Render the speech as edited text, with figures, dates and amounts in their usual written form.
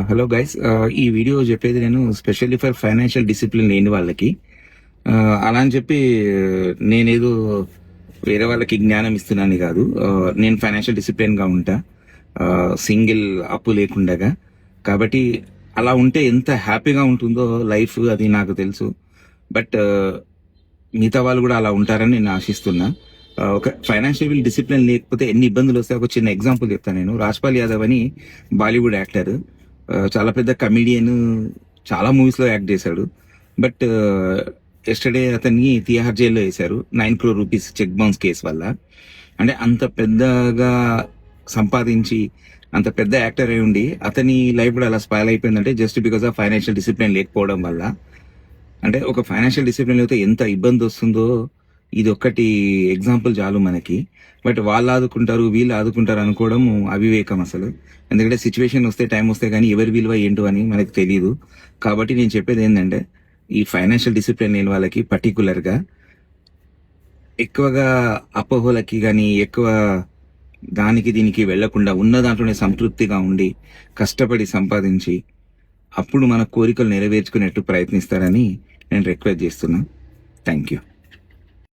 Hello guys, ఈ video చెప్పేది నేను స్పెషల్లీ ఫర్ ఫైనాన్షియల్ డిసిప్లిన్ లేని వాళ్ళకి. అలా అని చెప్పి నేనేదో వేరే వాళ్ళకి జ్ఞానం ఇస్తున్నాను కాదు. నేను ఫైనాన్షియల్ డిసిప్లిన్గా ఉంటా, సింగిల్ అప్పు లేకుండగా. కాబట్టి అలా ఉంటే ఎంత హ్యాపీగా ఉంటుందో లైఫ్, అది నాకు తెలుసు. బట్ మిగతా వాళ్ళు కూడా అలా ఉంటారని నేను ఆశిస్తున్నా. ఒక ఫైనాన్షియల్ డిసిప్లిన్ లేకపోతే ఎన్ని ఇబ్బందులు వస్తాయి. ఒక చిన్న ఎగ్జాంపుల్ చెప్తాను నేను. రాజ్పాల్ యాదవ్ అని బాలీవుడ్ యాక్టర్, చాలా పెద్ద కమిడియన్, చాలా మూవీస్ లో యాక్ట్ చేశాడు. బట్ ఎస్టర్డే అతన్ని తిహార్ జైల్లో వేశారు 9 crore rupees cheque bounce case వల్ల. అంటే అంత పెద్దగా సంపాదించి అంత పెద్ద యాక్టర్ అయి ఉండి అతని లైఫ్ కూడా అలా స్పాయిల్ అయిపోయిందంటే just because of financial discipline లేకపోవడం వల్ల. అంటే ఒక ఫైనాన్షియల్ డిసిప్లిన్ అయితే ఎంత ఇబ్బంది వస్తుందో ఇది ఒక్కటి ఎగ్జాంపుల్ చాలు మనకి. బట్ వాళ్ళు ఆదుకుంటారు, వీళ్ళు ఆదుకుంటారు అనుకోవడం అవివేకం అసలు. ఎందుకంటే సిచ్యువేషన్ వస్తే, టైం వస్తే కానీ ఎవరి విలువ ఏంటో అని మనకు తెలియదు. కాబట్టి నేను చెప్పేది ఏంటంటే, ఈ ఫైనాన్షియల్ డిసిప్లిన్ లేని వాళ్ళకి పర్టికులర్గా ఎక్కువగా అపోహలకి కానీ ఎక్కువ దానికి దీనికి వెళ్లకుండా ఉన్న దాంట్లోనే సంతృప్తిగా ఉండి కష్టపడి సంపాదించి అప్పుడు మన కోరికలు నెరవేర్చుకునేట్టు ప్రయత్నిస్తారని నేను రిక్వెస్ట్ చేస్తున్నా. Thank you.